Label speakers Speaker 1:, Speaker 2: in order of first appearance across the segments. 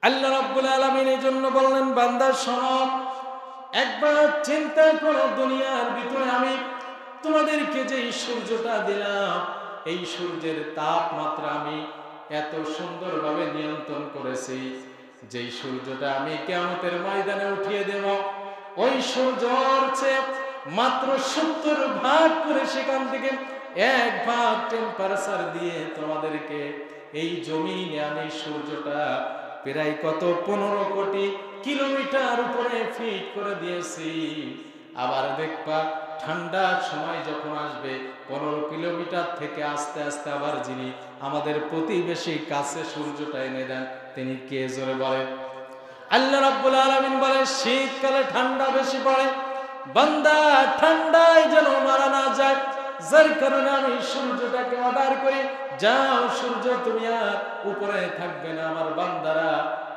Speaker 1: আল্লাহ রাব্বুল আলামিন এই জন্য বললেন, বান্দা শোনো, একবার চিন্তা করো, দুনিয়ার ভিতরে আমি তোমাদেরকে যে সূর্যটা দিলাম, এই সূর্যের তাপমাত্রা আমি এত সুন্দরভাবে নিয়ন্ত্রণ করেছি। যেই সূর্যটা আমি কিয়ামতের ময়দানে উঠিয়ে দেব, ওই সূর্যর চেয়ে মাত্র 70 ভাগ করে সেখান থেকে 1 ভাগ টেম্পারেচার দিয়ে তোমাদেরকে এই জমিনে আমি সূর্যটা প্রায় কত 15 কোটি কিলোমিটার উপরে ফিট করে দিয়েছি। আবার দেখবা ঠান্ডার সময় যখন আসবে 15 কিলোমিটার থেকে আস্তে আস্তে আবার যিনি আমাদের প্রতিবেশী কাছে সূর্যটা এনে দেন, তিনি কে? জোরে বলেন। আল্লাহ রাব্বুল আলামিন বলে, শীতকালে ঠান্ডা বেশি পড়ে, বান্দা ঠান্ডায় যেন মারা না যায়, যার কারণে আমি সূর্যটাকে অর্ডার করি, যাও সূর্য তুমি আর উপরে থাকবে না, আমার বান্দারা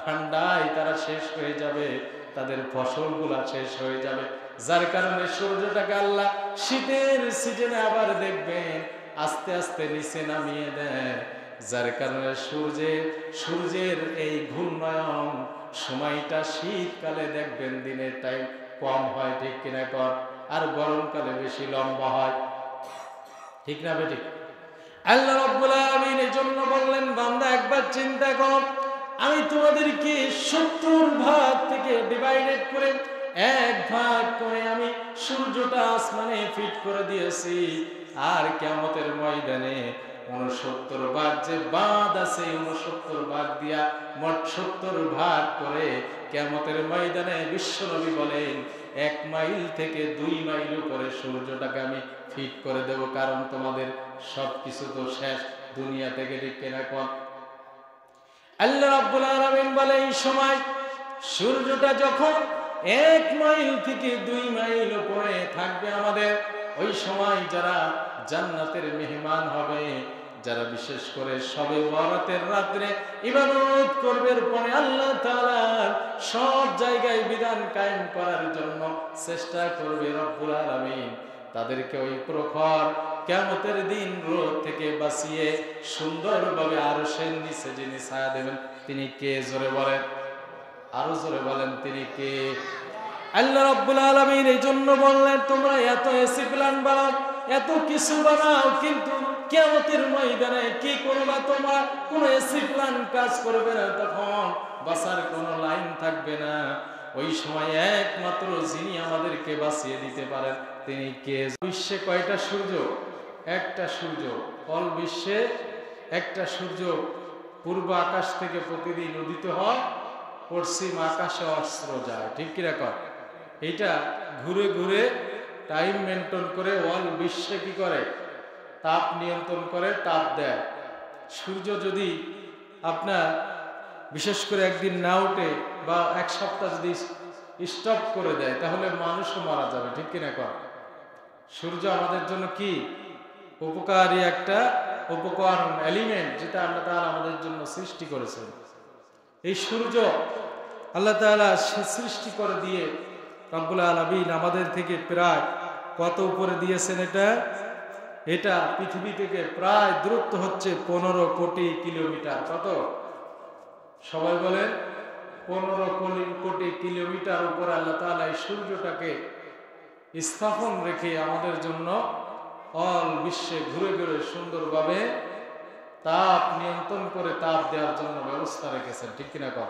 Speaker 1: ঠান্ডায় তারা শেষ হয়ে যাবে, তাদের ফসলগুলা শেষ হয়ে যাবে। যার কারণে সূর্যটাকে আল্লাহ শীতের সিজনে আবার দেখবেন আস্তে আস্তে নিচে নামিয়ে দেয়। যার কারণে সূর্যের এই ঘূর্ণায়ন সময়টা শীতকালে দেখবেন দিনের টাইম কম হয়, ঠিক কিনা কর, আর গরমকালে বেশি লম্বা হয়, ঠিক না বেঠিক? আল্লাহ রাব্বুল আলামিন এই জন্য বললেন, বান্দা একবার চিন্তা করো, আমি তোমাদেরকে 70 ভাগ থেকে ডিভাইডেড করে 1 ভাগ করে আমি সূর্যটা আসমানে ফিট করে দিয়েছি। আর কিয়ামতের ময়দানে 69 ভাগ যে বাঁধ আছে, 69 ভাগ দিয়া মোট 70 ভাগ করে কিয়ামতের ময়দানে বিশ্বনবী বলেন 1 মাইল থেকে 2 মাইল উপরে সূর্যটাকে আমি ফিট করে দেব, কারণ তোমাদের সবকিছু তো শেষ দুনিয়া থেকে, ঠিক কিনা কোন? আল্লাহ রাব্বুল আলামিন বলে, এই সময় সূর্যটা যখন 1 মাইল থেকে 2 মাইল উপরে থাকবে আমাদের, ওই সময় যারা জান্নাতের মেহমান হবে, যারা বিশেষ করে শবে বরাতের রাতে ইবাদত করবে, পরে আল্লাহ তাআলা সব জায়গায় বিধান কায়েম করার জন্য চেষ্টা করবে রব্বুল আলামিন, তাদেরকে ওই প্রখর কিয়ামতের দিন রোদ থেকে বাঁচিয়ে সুন্দরভাবে আরশের নিচে যিনি ছায়া দেবেন, তিনি কে? জোরে বলেন, আরো জোরে বলেন, তিনি কে? আল্লাহ রাব্বুল আলামিন এই জন্য বললেন, তোমরা এত এসি প্ল্যান বানাও, এত কিছু বানাও, কিন্তু কিয়ামতের ময়দানে কি করবা? তোমরা কোনো এসি প্ল্যান কাজ করবে না, তখন বাঁচার কোনো লাইন থাকবে না। ওই সময় একমাত্র যিনি আমাদেরকে বাঁচিয়ে দিতে পারেন, তিনি কে? বিশ্বে কয়টা সূর্য? একটা সূর্য। অল বিশ্বে একটা সূর্য পূর্ব আকাশ থেকে প্রতিদিন উদিত হয়, পশ্চিম আকাশে অস্ত্র যায়, ঠিক কি রকম? এইটা ঘুরে ঘুরে টাইম মেনটেন করে অল বিশ্বে কি করে? তাপ নিয়ন্ত্রণ করে, তাপ দেয়। সূর্য যদি আপনার বিশেষ করে একদিন না উঠে বা 1 সপ্তাহ যদি স্টপ করে দেয়, তাহলে মানুষও মারা যাবে, ঠিক কিনা কর? সূর্য আমাদের জন্য কি উপকারী একটা উপকরণ, এলিমেন্ট, যেটা আল্লাহ তাআলা আমাদের জন্য সৃষ্টি করেছেন। এই সূর্য আল্লাহ তাআলা সৃষ্টি করে দিয়ে রব্বুল আলামিন আমাদের থেকে প্রায় কত উপরে দিয়েছেন? এটা পৃথিবী থেকে প্রায় দূরত্ব হচ্ছে 15 কোটি কিলোমিটার। কত? সবাই বলেন, 15 কোটি কিলোমিটার উপরে আল্লাহ তাআলা এই সূর্যটাকে স্থাপন রেখে আমাদের জন্য অল বিশ্বে ঘুরে ঘুরে সুন্দরভাবে তাপ নিয়ন্ত্রণ করে তাপ দেওয়ার জন্য ব্যবস্থা রেখেছেন, ঠিক কিনা কর?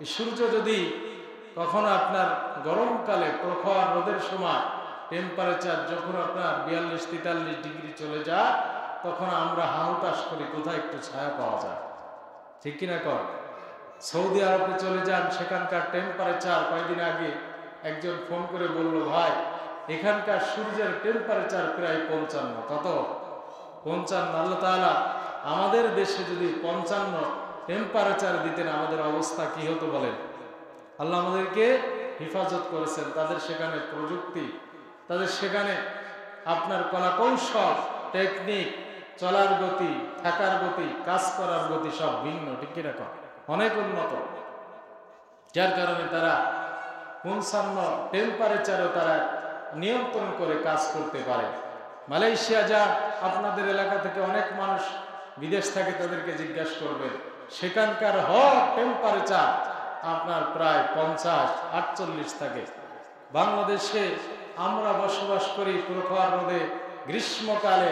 Speaker 1: এই সূর্য যদি কখনো আপনার গরমকালে প্রখর রোদের সময় টেম্পারেচার যখন আপনার 42-43 ডিগ্রি চলে যায়, তখন আমরা হাহুতাশ করি কোথায় একটু ছায়া পাওয়া যায়, ঠিক কিনা কর? সৌদি আরবে চলে যান, সেখানকার টেম্পারেচার কয়েকদিন আগে একজন ফোন করে বলল, ভাই এখানকার সূর্যের টেম্পারেচার প্রায় 55। কত? 55। আল্লাহ তাআলা আমাদের দেশে যদি 55 টেম্পারেচার দিতেন, আমাদের অবস্থা কি হতো বলেন? আল্লাহ আমাদেরকে হেফাজত করেছেন, তাদের সেখানে প্রযুক্তি, তাদের সেখানে আপনার কলা কৌশল, টেকনিক, চলার গতি, থাকার গতি, কাজ করার গতি সব ভিন্ন, ঠিক কিনা কর? অনেক উন্নত, যার কারণে তারা 55 টেম্পারেচারও তারা নিয়ন্ত্রণ করে কাজ করতে পারে। মালয়েশিয়া যা, আপনাদের এলাকা থেকে অনেক মানুষ বিদেশ থেকে, তাদেরকে জিজ্ঞাসা করবেন সেখানকার হট টেম্পারেচার আপনার প্রায় 50-48 থাকে। বাংলাদেশে আমরা বসবাস করি প্রখর রোদে, গ্রীষ্মকালে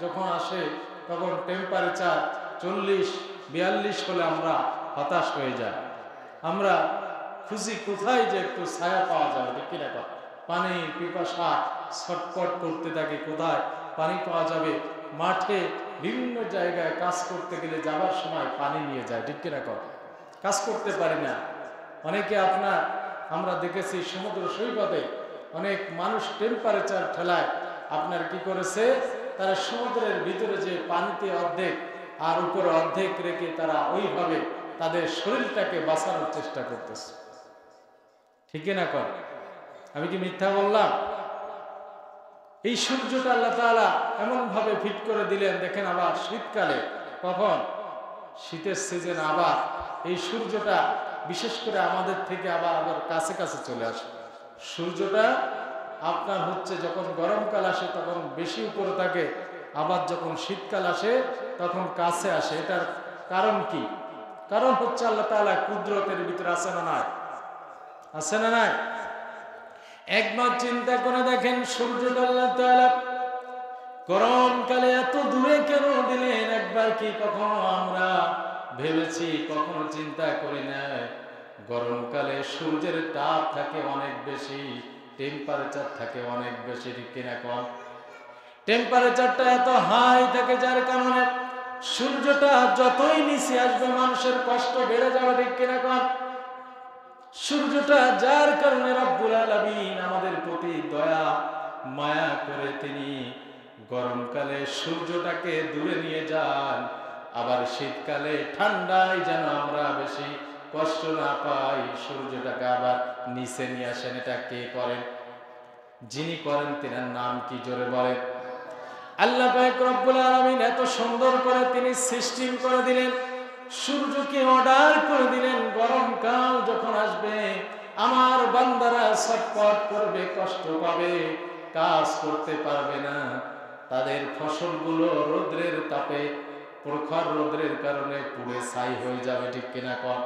Speaker 1: যখন আসে তখন টেম্পারেচার 40-42 হলে আমরা হতাশ হয়ে যাই। আমরা খুঁজি কোথায় যে একটু ছায়া পাওয়া যাবে, ঠিক কিনা? পানি পিপাসা ছটফট করতে থাকে, কোথায় পানি পাওয়া যাবে। মাঠে বিভিন্ন জায়গায় কাজ করতে গেলে যাবার সময় পানি নিয়ে যায়, ঠিক কিনা? কাজ করতে পারি না অনেকে। আমরা দেখেছি সমুদ্র সৈকতে অনেক মানুষ টেম্পারেচার ঠেলায় আপনার কি করেছে, তারা সমুদ্রের ভিতরে যে পানিতে অর্ধেক আর উপরে অর্ধেক রেখে তারা ওইভাবে তাদের শরীরটাকে বাঁচানোর চেষ্টা করতেছে, ঠিক না? আমি কি মিথ্যা বললাম? এই সূর্যটা আল্লাহ তাআলা এমন ভাবে ফিট করে দিলেন। দেখেন আবার শীতকালে, কখন শীতের সিজন, আবার এই সূর্যটা বিশেষ করে আমাদের থেকে আবার কাছে কাছে চলে আসে। সূর্যটা আপনার হচ্ছে যখন গরমকাল আসে তখন বেশি উপরে থাকে, আবার যখন শীতকাল আসে তখন কাছে আসে। এটার কারণ কি? কারণ হচ্ছে আল্লাহ তাআলা কুদরতের ভিতরে আছে না নাই? আছে না নাই? একবার চিন্তা করে দেখেন, সূর্যটা আল্লাহ তাআলা গরমকালে এত দূরে কেন দিলেন? একবার কি কখনো আমরা ভেবেছি? কখনো চিন্তা করি না? গরমকালে সূর্যের তাপ থাকে অনেক বেশি, টেম্পারেচার থাকে অনেক বেশি, ঠিক কিনা? কম টেম্পারেচারটা এত হাই থাকে যার কারণে সূর্যটা যতই নিচে আসবে মানুষের কষ্ট বেড়ে যাবে, ঠিক কিনা? কম সূর্যটা যার কারণে রব্বুল আলামিন আমাদের প্রতি দয়া মায়া করে তিনি গরমকালে সূর্যটাকে দূরে নিয়ে যান, আবার শীতকালে ঠান্ডায় যেন আমরা বেশি কষ্ট না পাই, সূর্যটাকে আবার নিচে নিয়ে আসেন। এটা কে করেন? যিনি করেন তিনার নাম কি? জোরে বলেন। আল্লাহ পাক রব্বুল আলামিন এত সুন্দর করে তিনি সিস্টেম করে দিলেন, সূর্যকে অর্ডার করে দিলেন, গরমকাল যখন আসবে আমার বান্দারা ছটফট করবে, কষ্ট পাবে, কাজ করতে পারবে না, তাদের ফসলগুলো রোদ্রের তাপে, প্রখর রোদ্রের কারণে পুড়ে ছাই হয়ে যাবে, ঠিক কিনা? কম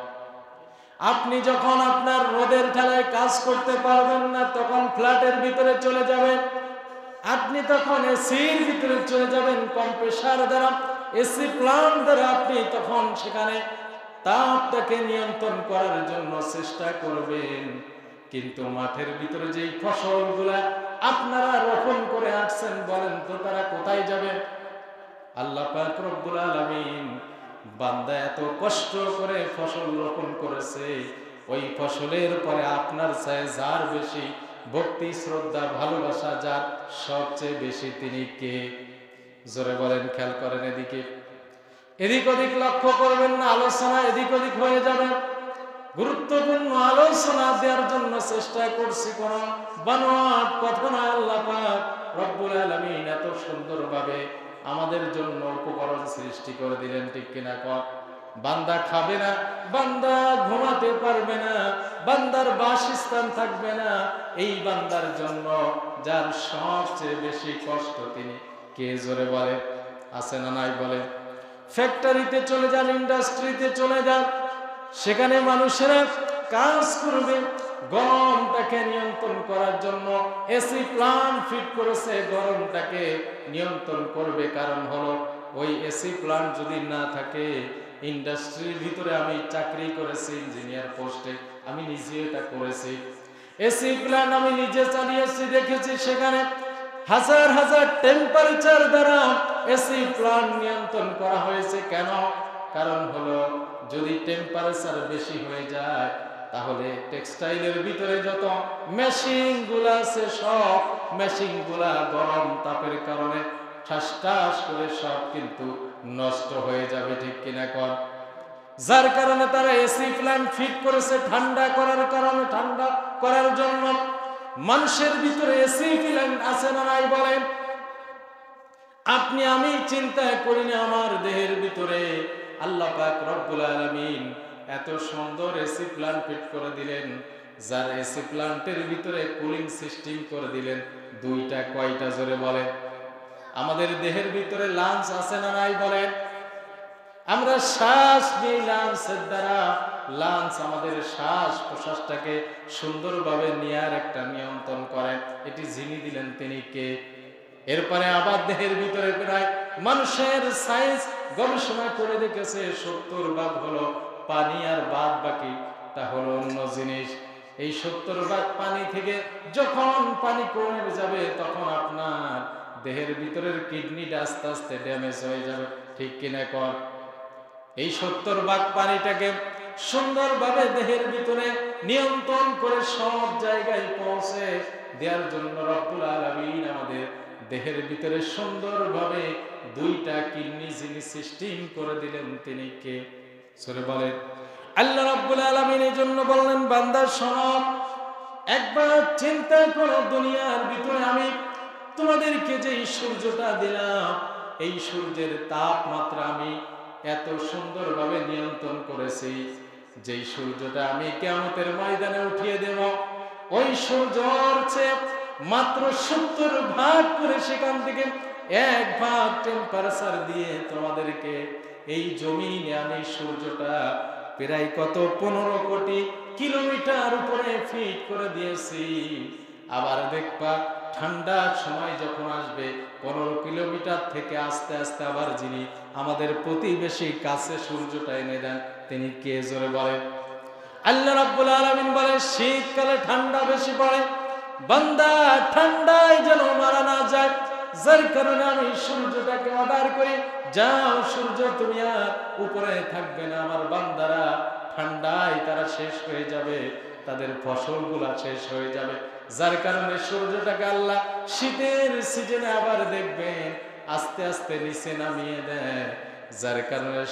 Speaker 1: আপনি যখন আপনার রোদের ঠেলায় কাজ করতে পারবেন না তখন ফ্ল্যাটের ভিতরে চলে যাবেন, আপনি তখন এসির ভিতরে চলে যাবেন, কম্প্রেসার দ্বারা, এসি প্লান্ট দ্বারা আপনি তখন সেখানে তাপটাকে নিয়ন্ত্রণ করার জন্য চেষ্টা করবেন। কিন্তু মাঠের ভিতরে যেই ফসলগুলা আপনারা রোপণ করে আসছেন, বলেন তো তারা কোথায় যাবে? আল্লাহ পাক রব্বুল আলামিন বান্দা এত কষ্ট করে ফসল রোপণ করেছে, ওই ফসলের পরে আপনার চাই যার বেশি ভক্তি শ্রদ্ধা ভালোবাসা যার সবচেয়ে বেশি, তিনি কে? জোরে বলেন। খেয়াল করেন এদিকে, এদিক ওদিক লক্ষ্য করবেন না, আলোচনা এদিক ওদিক হয়ে যাবে। গুরুত্বপূর্ণ আলোচনা দেওয়ার জন্য চেষ্টা করছি, কোন বানোয়াট কথা নয়। আল্লাহ পাক রব্বুল আলামিন এত সুন্দরভাবে আমাদের জন্য উপকরণ সৃষ্টি করে দিলেন, ঠিক কিনা? বান্দা খাবে না, বান্দা ঘুমাতে পারবে না, বান্দার বাসস্থান থাকবে না, এই বান্দার জন্য যার সবচেয়ে বেশি কষ্ট তিনি কে? জোরে বলে। আছে না নাই? বলে। ফ্যাক্টরিতে চলে যান, ইন্ডাস্ট্রিতে চলে যান, সেখানে মানুষেরা কাজ করবে, গরমটাকে নিয়ন্ত্রণ করার জন্য এসি প্লান্ট ফিট করেছে, গরমটাকে নিয়ন্ত্রণ করবে। কারণ হলো ওই এসি প্লান্ট যদি না থাকে, ইন্ডাস্ট্রির ভিতরে আমি চাকরি করেছি ইঞ্জিনিয়ার পোস্টে, আমি নিজে এটা করেছি, এসি প্লান্ট আমি নিজে চালিয়েছি, দেখেছি সেখানে হাজার হাজার টেম্পারেচার দ্বারা এসি প্লান্ট নিয়ন্ত্রণ করা হয়েছে। কেন? কারণ হলো যদি টেম্পারেচার বেশি হয়ে যায় তাহলে টেক্সটাইলের ভিতরে যত মেশিন গুলা আছে সব মেশিন গুলা গরম তাপের কারণে ঠাস ঠাস করে সব কিন্তু নষ্ট হয়ে যাবে, ঠিক কিনা? কর যার কারণে তারা এসি প্ল্যান্ট ফিট করেছে ঠান্ডা করার কারণে, ঠান্ডা করার জন্য। মানুষের ভিতরে এসি প্ল্যান্ট আছে না নাই? বলেন। আপনি আমি চিন্তা করি না, আমার দেহের ভিতরে আল্লাহ পাক রব্বুল আলামিন এত সুন্দর এসি প্ল্যান্ট ফিট করে দিলেন, যার এসি প্ল্যান্টের ভিতরে কুলিং সিস্টেম করে দিলেন দুইটা। কয়টা? জোরে বলেন। আমাদের দেহের ভিতরে লাঞ্চ আছে না নাই? বলেন। আমরা শ্বাস নিই লাঞ্চের দ্বারা। লাঞ্চ আমাদের শ্বাস প্রশ্বাসটাকে সুন্দরভাবে নেয়ার একটা নিয়ন্ত্রণ করেন। এটি যিনি দিলেন তিনি কে? এরপরে আবার দেহের ভিতরে প্রায় মানুষের সায়েন্স গবেষণা করে দেখেছে 70 ভাগ হলো পানি, আর বাদ বাকিটা হলো অন্য জিনিস। এই 70 ভাগ পানি থেকে যখন পানি কমে যাবে তখন আপনার দেহের ভিতরের কিডনিটা আস্তে আস্তে ড্যামেজ হয়ে যাবে। ঠিক কিনা কর? এই 70 ভাগ পানিটাকে সুন্দরভাবে দেহের ভিতরে নিয়ন্ত্রণ করে সব জায়গায় পৌঁছে দেওয়ার জন্য রব্বুল আলামিন আমাদের দেহের ভিতরে সুন্দরভাবে 2টা কিডনি যিনি সিস্টেম করে দিলেন তিনি কে? সরে বলেন আল্লাহ রাব্বুল আলামিন। এই জন্য বললেন বান্দা শোনো, একবার চিন্তা করো দুনিয়ার ভিতরে আমি তোমাদেরকে যে সূর্যটা দিলাম, এই সূর্যের তাপমাত্রা আমি এত সুন্দরভাবে নিয়ন্ত্রণ করেছি। যেই সূর্যটা আমি কিয়ামতের ময়দানে উঠিয়ে দেব, ওই সূর্যর চেয়ে মাত্র 70 ভাগ করে সেখান থেকে 1 ভাগ টেম্পারেচার দিয়ে তোমাদেরকে এই জমিনে আমি সূর্যটা প্রায় কত 15 কোটি কিলোমিটার উপরে ফিট করে দিয়েছি। আবার দেখবা ঠান্ডার সময় যখন আসবে 15 কিলোমিটার থেকে আস্তে আস্তে আবার যিনি আমাদের প্রতিবেশী কাছে সূর্যটা এনে দেন তিনি কে? জোরে বলে আল্লাহ রাব্বুল আলামিন। বলে শীতকালে ঠান্ডা বেশি পড়ে, বান্দা ঠান্ডায় যেন মারা না যায়, যার কারণে আমি সূর্যটাকে অর্ডার করি, যাও সূর্য তুমি আর উপরে থাকবে না, আমার বান্দারা ঠান্ডায় তারা শেষ হয়ে যাবে, তাদের ফসলগুলা শেষ হয়ে যাবে। যার কারণে সূর্যটাকে আল্লাহ শীতের সিজনে আবার দেখবেন আস্তে আস্তে নিচে নামিয়ে দেয়। যার কারণে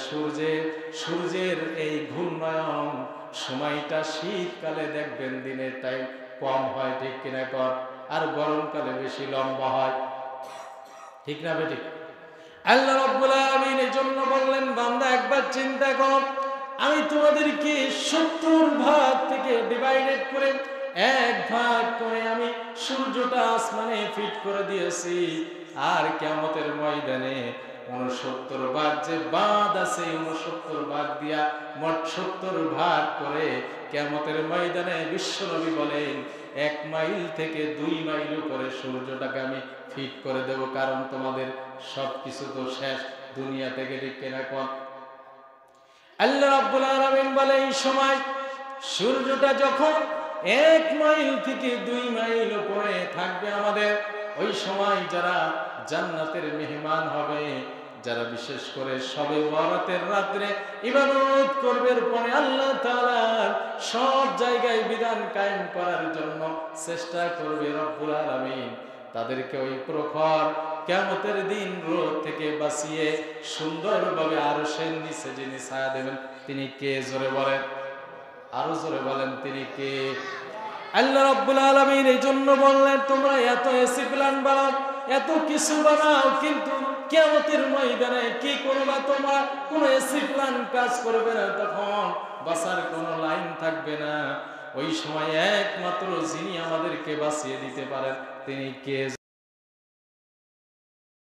Speaker 1: সূর্যের এই ঘূর্ণায়ন সময়টা শীতকালে দেখবেন দিনের টাইম কম হয়। ঠিক কিনা কর? আর গরমকালে বেশি লম্বা হয়। ঠিক না বেঠিক? আল্লাহ রাব্বুল আলামিন এই জন্য বললেন বান্দা একবার চিন্তা করো, আমি তোমাদেরকে 70 ভাগ থেকে ডিভাইডেড করে 1 ভাগ করে আমি সূর্যটা আসমানে ফিট করে দিয়েছি। আর কিয়ামতের ময়দানে 69 ভাগ যে বাদ আছে, 69 ভাগ দিয়া মোট 70 ভাগ করে কিয়ামতের ময়দানে বিশ্বনবী বলেন 1 মাইল থেকে 2 মাইল উপরে সূর্যটাকে আমি ফিট করে দেব। কারণ তোমাদের সবকিছু তো শেষ দুনিয়া থেকে। ঠিক কিনা কোন? আল্লাহ রাব্বুল আলামিন বলে এই সময় সূর্যটা যখন 1 মাইল থেকে 2 মাইল উপরে থাকবে আমাদের, ওই সময় যারা জান্নাতের মেহমান হবে, যারা বিশেষ করে শবে বরাতের রাত্রে ইবাদত করবে, পরে আল্লাহ তাআলা সব জায়গায় বিধান কায়েম করার জন্য চেষ্টা করবে রব্বুল আলামিন, তাদেরকে ওই প্রখর কিয়ামতের দিন রোদ থেকে বাঁচিয়ে সুন্দরভাবে আরশের নিচে যিনি ছায়া দেবেন তিনি কে? জোরে বলেন, আরো জোরে বলেন তিনি কে? আল্লাহ রাব্বুল আলামিন এই জন্য বললেন তোমরা এত এসি প্ল্যান বানাও, এত কিছু বানাও, কিন্তু কিয়ামতের ময়দানে কি করবা? তোমরা কোনো এসি প্ল্যান কাজ করবে না, তখন বাঁচার কোনো লাইন থাকবে না। ওই সময় একমাত্র যিনি আমাদেরকে বাঁচিয়ে দিতে পারেন তিনি কে?